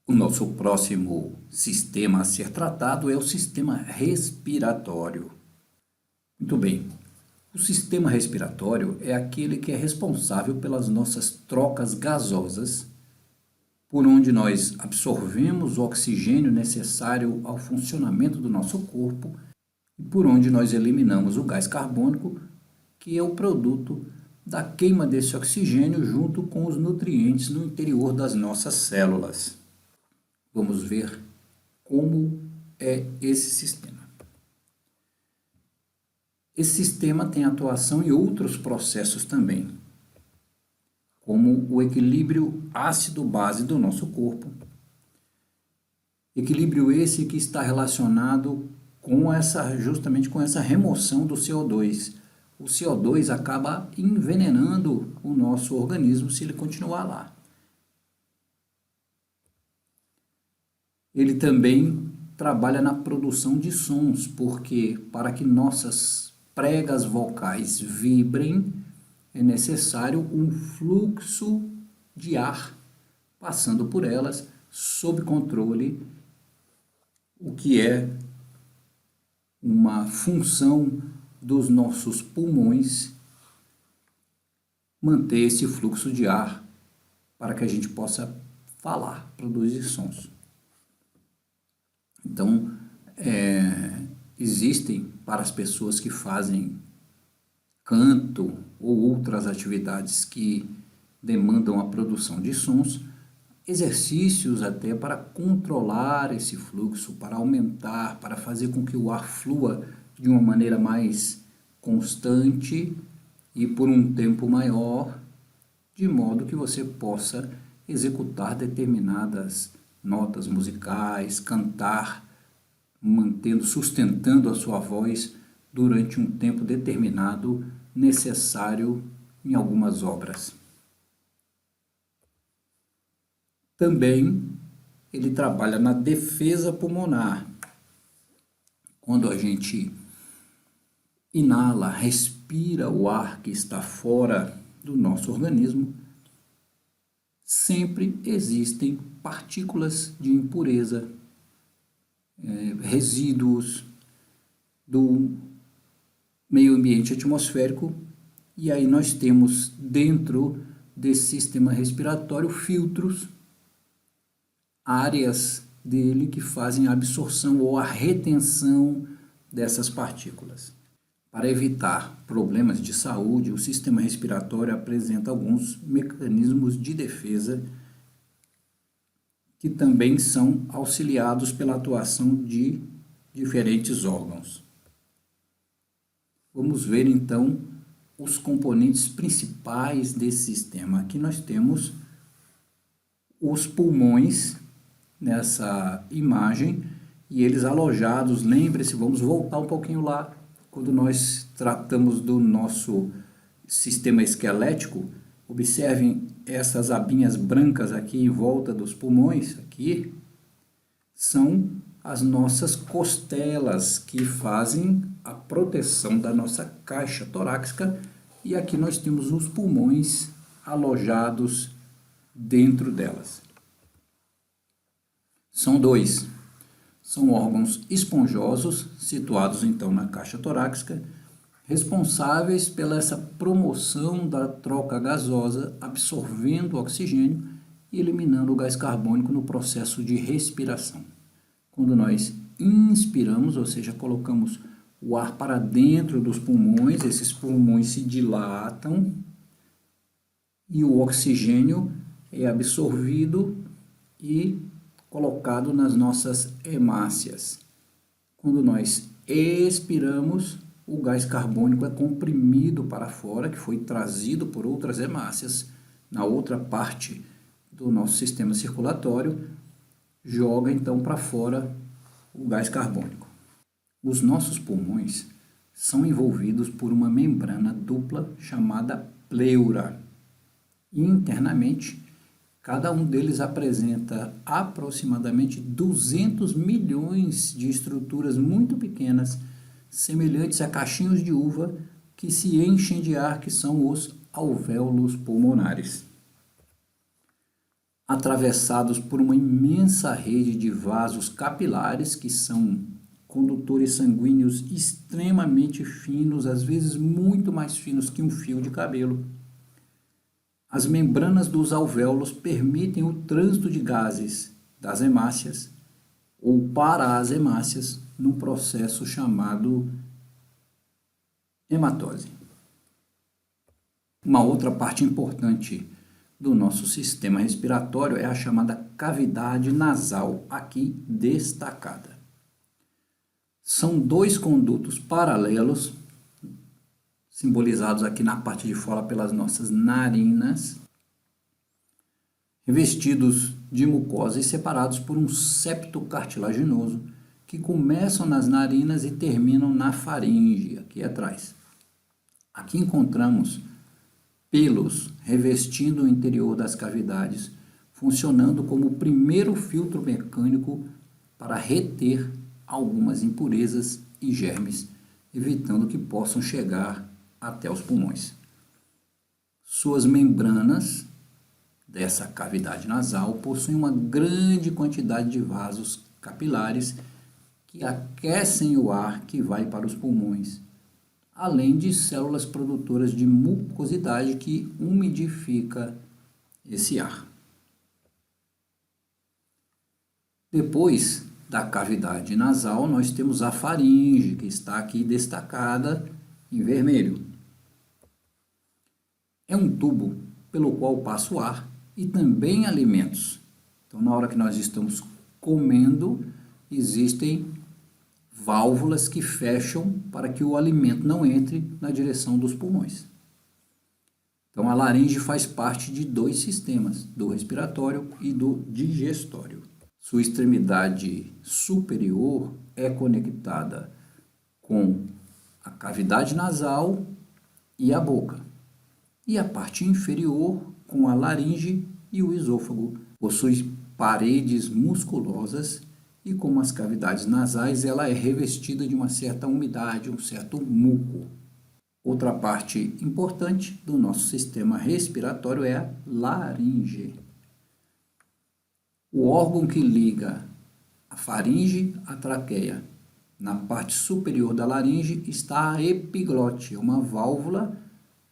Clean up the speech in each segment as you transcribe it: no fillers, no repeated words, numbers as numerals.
O nosso próximo sistema a ser tratado é o sistema respiratório. Muito bem, o sistema respiratório é aquele que é responsável pelas nossas trocas gasosas, por onde nós absorvemos o oxigênio necessário ao funcionamento do nosso corpo e por onde nós eliminamos o gás carbônico, que é o produto da queima desse oxigênio junto com os nutrientes no interior das nossas células. Vamos ver como é esse sistema. Esse sistema tem atuação em outros processos também, como o equilíbrio ácido-base do nosso corpo. Equilíbrio esse que está relacionado justamente com essa remoção do CO2. O CO2 acaba envenenando o nosso organismo se ele continuar lá. Ele também trabalha na produção de sons, porque para que nossas pregas vocais vibrem, é necessário um fluxo de ar passando por elas sob controle, o que é uma função dos nossos pulmões manter esse fluxo de ar para que a gente possa falar, produzir sons. Então, existem para as pessoas que fazem canto ou outras atividades que demandam a produção de sons, exercícios até para controlar esse fluxo, para aumentar, para fazer com que o ar flua de uma maneira mais constante e por um tempo maior, de modo que você possa executar determinadas notas musicais, cantar, sustentando a sua voz durante um tempo determinado necessário em algumas obras. Também ele trabalha na defesa pulmonar. Quando a gente inala, respira o ar que está fora do nosso organismo, sempre existem partículas de impureza, resíduos do meio ambiente atmosférico, e aí nós temos dentro desse sistema respiratório filtros, áreas dele que fazem a absorção ou a retenção dessas partículas. Para evitar problemas de saúde, o sistema respiratório apresenta alguns mecanismos de defesa que também são auxiliados pela atuação de diferentes órgãos. Vamos ver então os componentes principais desse sistema. Aqui nós temos os pulmões nessa imagem e eles alojados, lembre-se, vamos voltar um pouquinho lá, quando nós tratamos do nosso sistema esquelético. Observem essas abinhas brancas aqui em volta dos pulmões, aqui, são as nossas costelas que fazem a proteção da nossa caixa torácica, e aqui nós temos os pulmões alojados dentro delas. São dois, são órgãos esponjosos situados então na caixa torácica, responsáveis pela essa promoção da troca gasosa, absorvendo o oxigênio e eliminando o gás carbônico no processo de respiração. Quando nós inspiramos, ou seja, colocamos o ar para dentro dos pulmões, esses pulmões se dilatam e o oxigênio é absorvido e colocado nas nossas hemácias. Quando nós expiramos, o gás carbônico é comprimido para fora, que foi trazido por outras hemácias na outra parte do nosso sistema circulatório, joga então para fora o gás carbônico. Os nossos pulmões são envolvidos por uma membrana dupla chamada pleura. E internamente, cada um deles apresenta aproximadamente 200 milhões de estruturas muito pequenas, semelhantes a cachinhos de uva que se enchem de ar, que são os alvéolos pulmonares. atravessados por uma imensa rede de vasos capilares, que são condutores sanguíneos extremamente finos, às vezes muito mais finos que um fio de cabelo. As membranas dos alvéolos permitem o trânsito de gases das hemácias ou para as hemácias num processo chamado hematose. Uma outra parte importante do nosso sistema respiratório é a chamada cavidade nasal, aqui destacada. São dois condutos paralelos, simbolizados aqui na parte de fora pelas nossas narinas, revestidos de mucosa e separados por um septo cartilaginoso, que começam nas narinas e terminam na faringe, aqui atrás. Aqui encontramos pelos revestindo o interior das cavidades, funcionando como o primeiro filtro mecânico para reter algumas impurezas e germes, evitando que possam chegar até os pulmões. Suas membranas dessa cavidade nasal possuem uma grande quantidade de vasos capilares que aquecem o ar que vai para os pulmões, além de células produtoras de mucosidade que umidifica esse ar. Depois da cavidade nasal, nós temos a faringe, que está aqui destacada em vermelho. É um tubo pelo qual passa o ar e também alimentos. Então, na hora que nós estamos comendo, existem válvulas que fecham para que o alimento não entre na direção dos pulmões. Então, a laringe faz parte de dois sistemas, do respiratório e do digestório. Sua extremidade superior é conectada com a cavidade nasal e a boca, e a parte inferior com a laringe e o esôfago. Possui paredes musculosas e, como as cavidades nasais, ela é revestida de uma certa umidade, um certo muco. Outra parte importante do nosso sistema respiratório é a laringe. O órgão que liga a faringe à traqueia. Na parte superior da laringe está a epiglote, uma válvula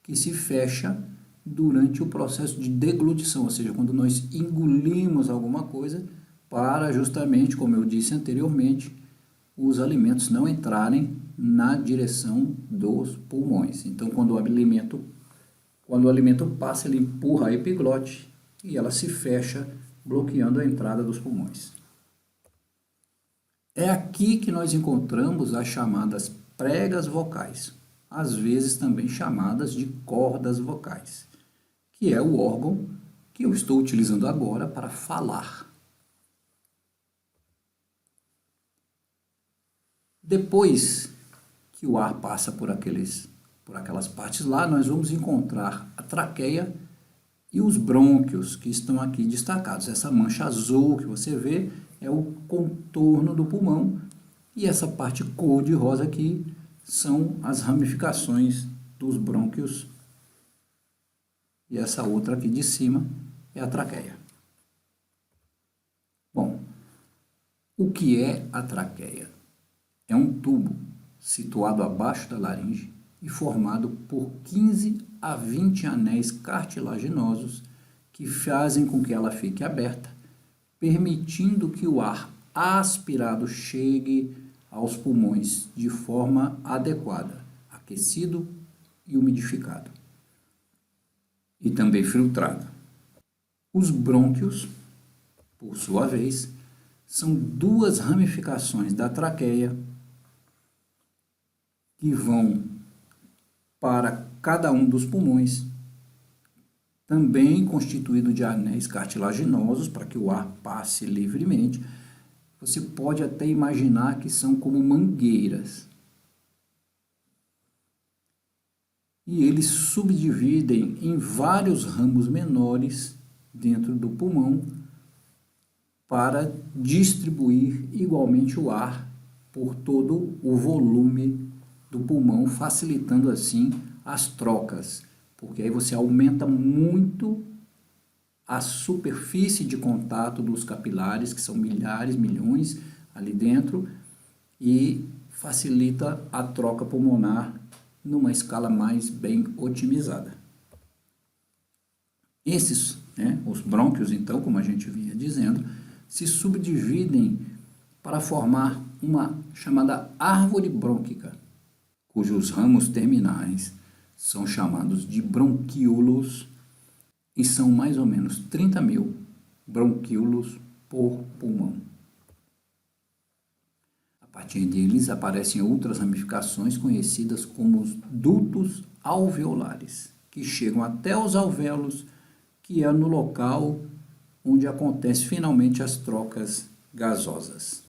que se fecha durante o processo de deglutição, ou seja, quando nós engolimos alguma coisa, para justamente, como eu disse anteriormente, os alimentos não entrarem na direção dos pulmões. Então, quando o alimento passa, ele empurra a epiglote e ela se fecha, bloqueando a entrada dos pulmões. É aqui que nós encontramos as chamadas pregas vocais, às vezes também chamadas de cordas vocais, que é o órgão que eu estou utilizando agora para falar. Depois que o ar passa por aquelas partes lá, nós vamos encontrar a traqueia e os brônquios, que estão aqui destacados. Essa mancha azul que você vê é o contorno do pulmão, e essa parte cor-de-rosa aqui são as ramificações dos brônquios, e essa outra aqui de cima é a traqueia. Bom, o que é a traqueia? É um tubo situado abaixo da laringe e formado por 15 a 20 anéis cartilaginosos que fazem com que ela fique aberta, permitindo que o ar aspirado chegue aos pulmões de forma adequada, aquecido e umidificado, e também filtrado. Os brônquios, por sua vez, são duas ramificações da traqueia que vão para cada um dos pulmões, também constituído de anéis cartilaginosos para que o ar passe livremente. Você pode até imaginar que são como mangueiras. E eles subdividem em vários ramos menores dentro do pulmão para distribuir igualmente o ar por todo o volume do pulmão, facilitando assim as trocas, porque aí você aumenta muito a superfície de contato dos capilares, que são milhares, milhões ali dentro, e facilita a troca pulmonar numa escala mais bem otimizada. Esses, os brônquios, então, como a gente vinha dizendo, se subdividem para formar uma chamada árvore brônquica, cujos ramos terminais são chamados de bronquíolos e são mais ou menos 30.000 bronquíolos por pulmão. A partir deles aparecem outras ramificações conhecidas como os dutos alveolares, que chegam até os alvéolos, que é no local onde acontecem finalmente as trocas gasosas.